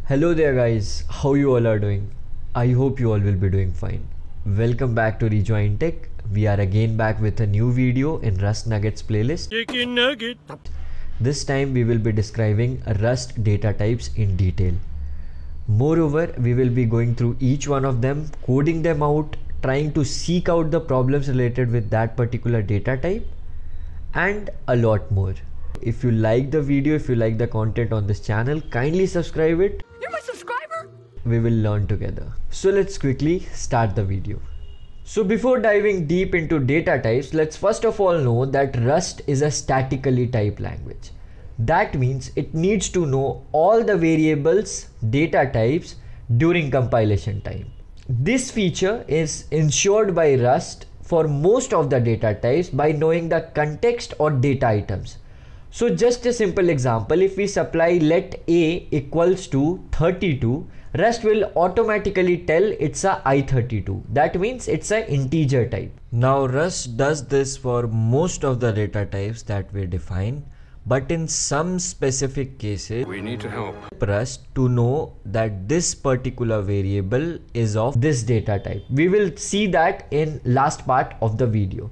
Hello there guys, how you all are doing? I hope you all will be doing fine. Welcome back to Rejoin Tech. We are again back with a new video in Rust Nuggets playlist. Chicken nugget. This time we will be describing Rust data types in detail. Moreover, we will be going through each one of them, coding them out, trying to seek out the problems related with that particular data type, and a lot more. If you like the video, if you like the content on this channel, kindly subscribe it. You're my subscriber. We will learn together. So let's quickly start the video. So before diving deep into data types, let's first of all know that Rust is a statically typed language. That means it needs to know all the variables, data types during compilation time. This feature is ensured by Rust for most of the data types by knowing the context or data items. So just a simple example, if we supply let a equals to 32, Rust will automatically tell it's a i32. That means it's an integer type. Now Rust does this for most of the data types that we define, but in some specific cases, We need to help Rust to know that this particular variable is of this data type. We will see that in last part of the video.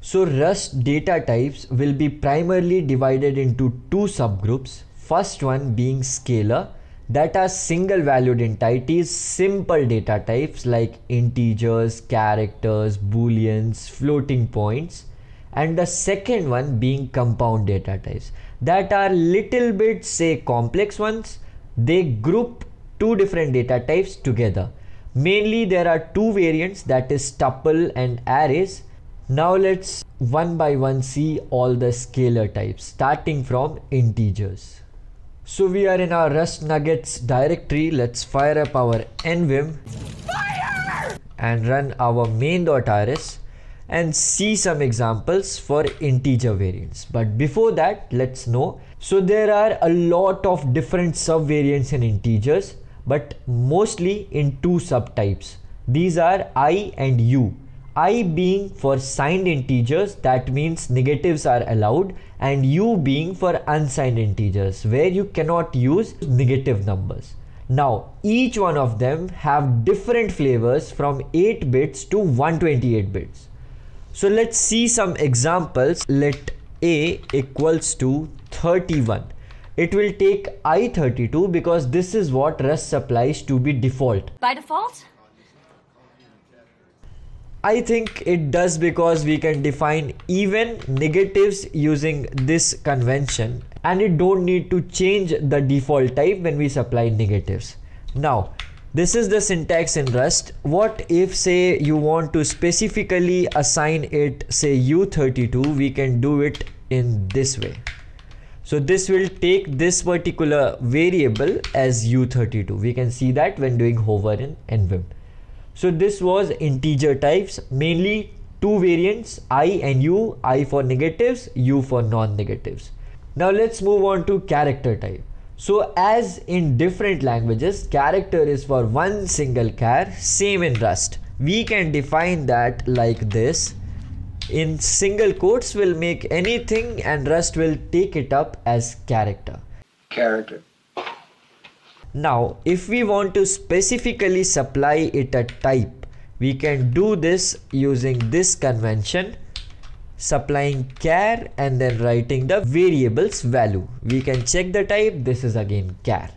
So Rust data types will be primarily divided into two subgroups. First one being scalar, that are single valued entities, simple data types like integers, characters, booleans, floating points. And the second one being compound data types, that are little bit say complex ones. They group two different data types together. Mainly there are two variants, that is tuple and arrays. Now let's one by one see all the scalar types starting from integers. So we are in our Rust Nuggets directory. Let's fire up our nvim and run our main.rs and see some examples for integer variants. But before that, let's know. So there are a lot of different subvariants in integers, but mostly in two subtypes. These are I and U. I being for signed integers, that means negatives are allowed, and U being for unsigned integers, where you cannot use negative numbers. Now each one of them have different flavors from 8 bits to 128 bits. So let's see some examples. Let a equals to 31. It will take i32 because this is what Rust supplies to be default. By default? I think it does because we can define even negatives using this convention, and it don't need to change the default type when we supply negatives. Now this is the syntax in Rust. What if say you want to specifically assign it say u32, we can do it in this way. So this will take this particular variable as u32. We can see that when doing hover in nvim. So this was integer types, mainly two variants, I and U, I for negatives, U for non-negatives. Now let's move on to character type. So as in different languages, character is for one single char, same in Rust. We can define that like this. In single quotes will make anything and Rust will take it up as character. Now, if we want to specifically supply it a type, we can do this using this convention, supplying char and then writing the variable's value. We can check the type. This is again char.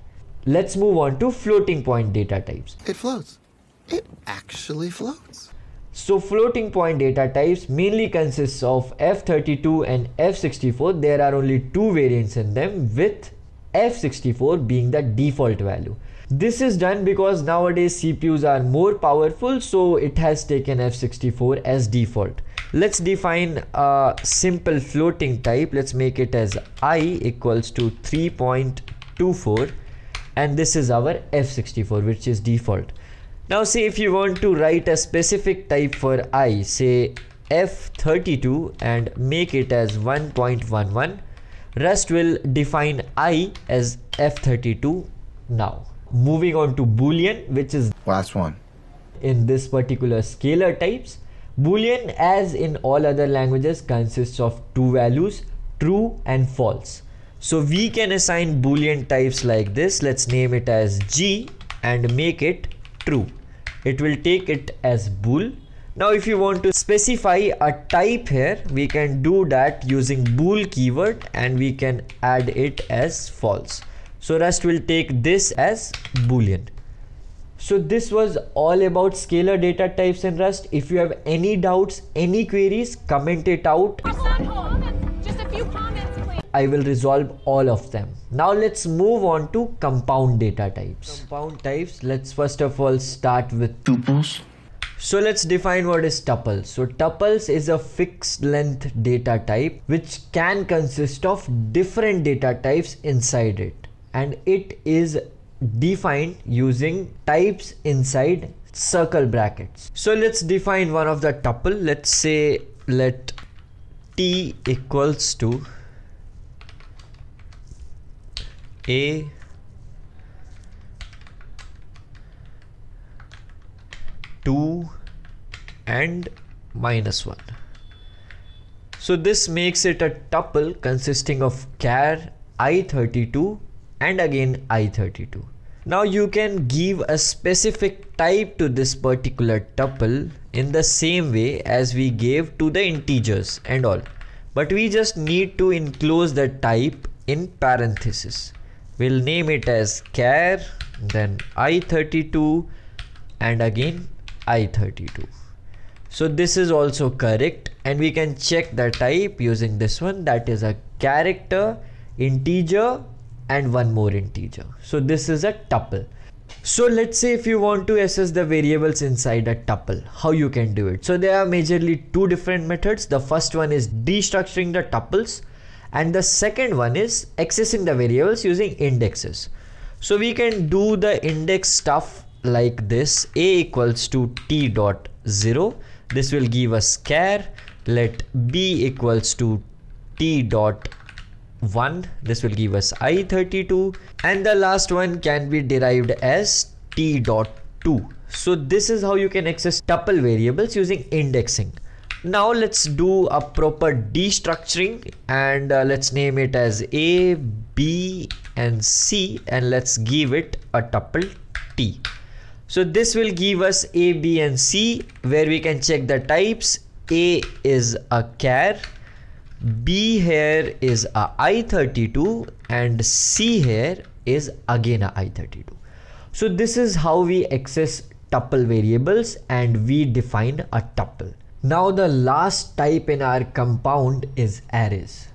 Let's move on to floating point data types. It floats. It actually floats. So floating point data types mainly consists of F32 and F64. There are only two variants in them, with F64 being the default value. This is done because nowadays CPUs are more powerful, so it has taken F64 as default. Let's define a simple floating type. Let's make it as I equals to 3.24, and this is our F64, which is default. Now say if you want to write a specific type for I, say F32, and make it as 1.11, Rust will define I as F32 now. Moving on to Boolean, which is Last one. in this particular scalar types. Boolean, as in all other languages, consists of two values, true and false. So we can assign Boolean types like this. Let's name it as G and make it true. It will take it as bool. Now if you want to specify a type here, we can do that using bool keyword and we can add it as false. So Rust will take this as Boolean. So this was all about scalar data types in Rust. If you have any doubts, any queries, comment it out. Just a few comments, please. I will resolve all of them. Now let's move on to compound data types. Compound types, let's first of all start with Tuples. So let's define what is tuples. So tuples is a fixed length data type which can consist of different data types inside it, and it is defined using types inside circle brackets. So let's define one of the tuple. Let's say let t equals to a two and -1. So this makes it a tuple consisting of char I32 and again I32. Now you can give a specific type to this particular tuple in the same way as we gave to the integers and all, but we just need to enclose the type in parenthesis. We'll name it as char, then I32 and again I32. So this is also correct, and we can check the type using this one, that is a character, integer and one more integer. So this is a tuple. So let's say if you want to access the variables inside a tuple, how you can do it. So there are majorly two different methods. The first one is destructuring the tuples and the second one is accessing the variables using indexes. So we can do the index stuff like this: a equals to t dot 0. This will give us char. Let b equals to t dot 1. This will give us I32, and the last one can be derived as t dot 2. So this is how you can access tuple variables using indexing. Now let's do a proper destructuring, and let's name it as a, b and c, and let's give it a tuple t. So this will give us a, b and c, where we can check the types. A is a char, b here is a I32 and c here is again a I32. So this is how we access tuple variables and we define a tuple. Now the last type in our compound is arrays.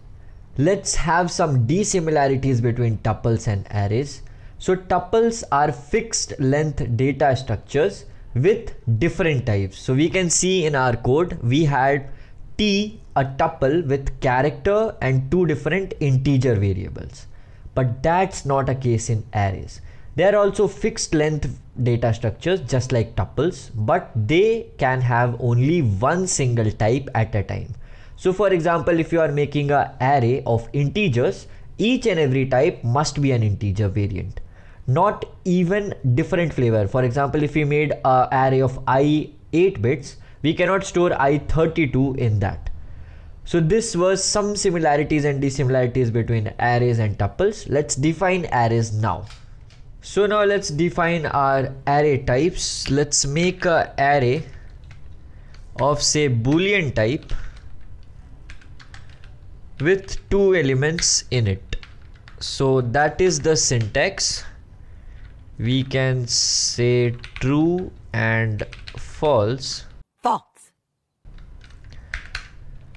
Let's have some dissimilarities between tuples and arrays. So tuples are fixed length data structures with different types. So we can see in our code we had t, a tuple with character and two different integer variables, but that's not a case in arrays. They are also fixed length data structures just like tuples, but they can have only one single type at a time. So for example, if you are making an array of integers, each and every type must be an integer variant, not even different flavor. For example, if we made an array of I 8 bits, we cannot store I32 in that. So this was some similarities and dissimilarities between arrays and tuples. Let's define arrays now. So now let's define our array types. Let's make an array of say Boolean type with two elements in it. So that is the syntax. We can say true and false. False.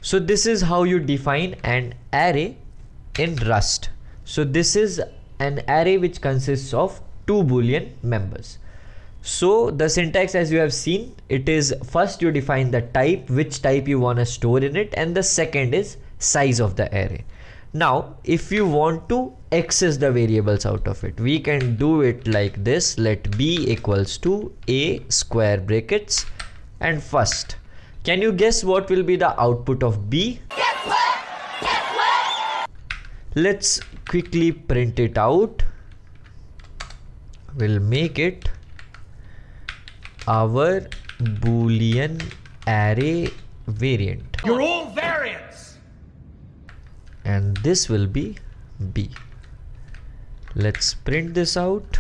So this is how you define an array in Rust. So this is an array which consists of two Boolean members. So the syntax, as you have seen, it is first you define the type, which type you want to store in it, and the second is size of the array. Now if you want to access the variables out of it, we can do it like this. Let b equals to a square brackets and first. Can you guess what will be the output of b? Guess what? Guess what? Let's quickly print it out. We'll make it our Boolean array variant. You're all variants. And this will be B. Let's print this out.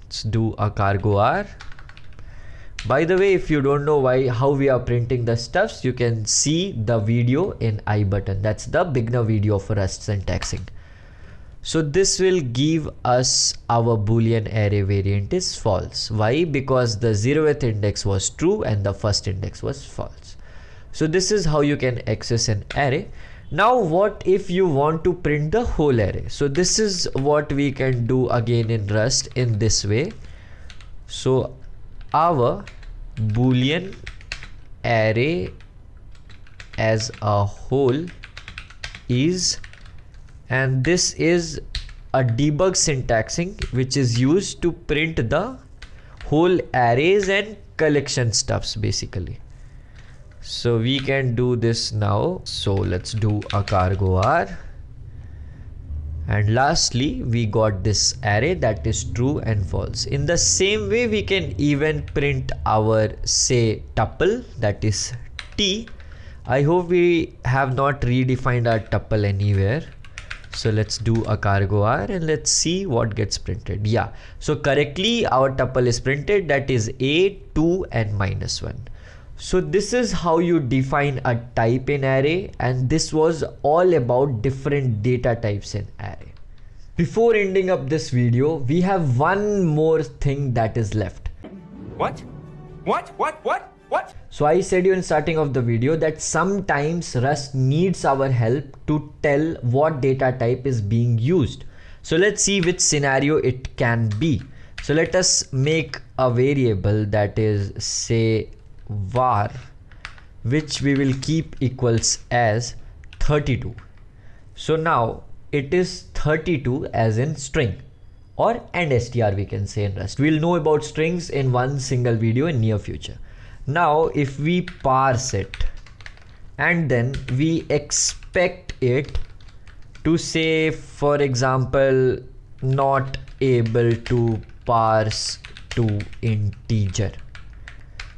Let's do a cargo R. By the way, if you don't know how we are printing the stuffs, you can see the video in I button. That's the beginner video for Rust syntaxing. So this will give us our Boolean array variant is false. Why? Because the 0th index was true and the first index was false. So this is how you can access an array. Now what if you want to print the whole array? So this is what we can do again in Rust in this way. So our Boolean array as a whole is, and this is a debug syntaxing which is used to print the whole arrays and collection stuffs basically. So we can do this now. So let's do a cargo R. And lastly, we got this array that is true and false. In the same way, we can even print our, say, tuple, that is T. I hope we have not redefined our tuple anywhere. So let's do a cargo R and let's see what gets printed. Yeah, so correctly our tuple is printed, that is A, 2 and -1. So this is how you define a type in array, and this was all about different data types in array. Before ending up this video, we have one more thing that is left. What? What? So I said you in starting of the video that sometimes Rust needs our help to tell what data type is being used. So let's see which scenario it can be. So let us make a variable that is, say, var, which we will keep equals as 32. So now it is 32 as in string, or str we can say in Rust. We'll know about strings in one single video in near future. Now if we parse it and then we expect it to say, for example, not able to parse to integer.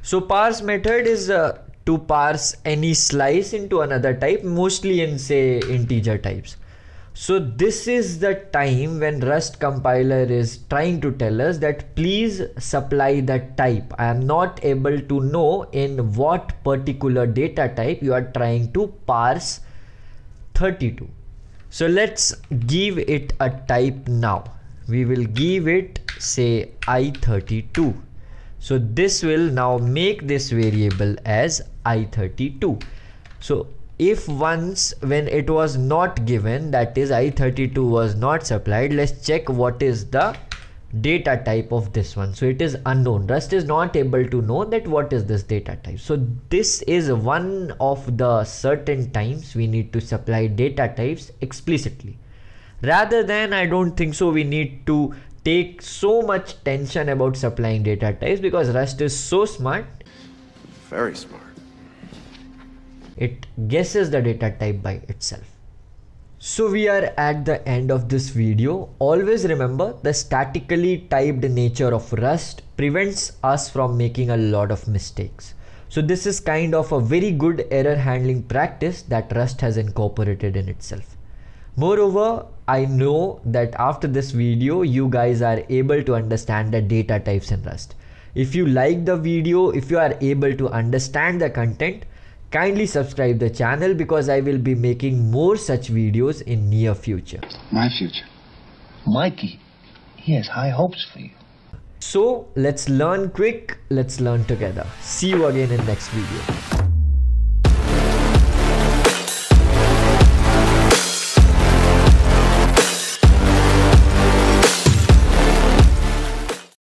So parse method is to parse any slice into another type, mostly in, say, integer types. So this is the time when Rust compiler is trying to tell us that please supply the type. I am not able to know in what particular data type you are trying to parse 32. So let's give it a type now. We will give it, say, i32. So this will now make this variable as i32. So if once when it was not given, that is i32 was not supplied, let's check what is the data type of this one. So it is unknown. Rust is not able to know that what is this data type. So this is one of the certain times we need to supply data types explicitly. Rather than, I don't think so we need to take so much tension about supplying data types, because Rust is so smart. Very smart. It guesses the data type by itself. So we are at the end of this video. Always remember, the statically typed nature of Rust prevents us from making a lot of mistakes. So this is kind of a very good error handling practice that Rust has incorporated in itself. Moreover, I know that after this video, you guys are able to understand the data types in Rust. If you like the video, if you are able to understand the content, kindly subscribe the channel, because I will be making more such videos in near future. My future. Mikey, he has high hopes for you. So let's learn quick, let's learn together. See you again in next video.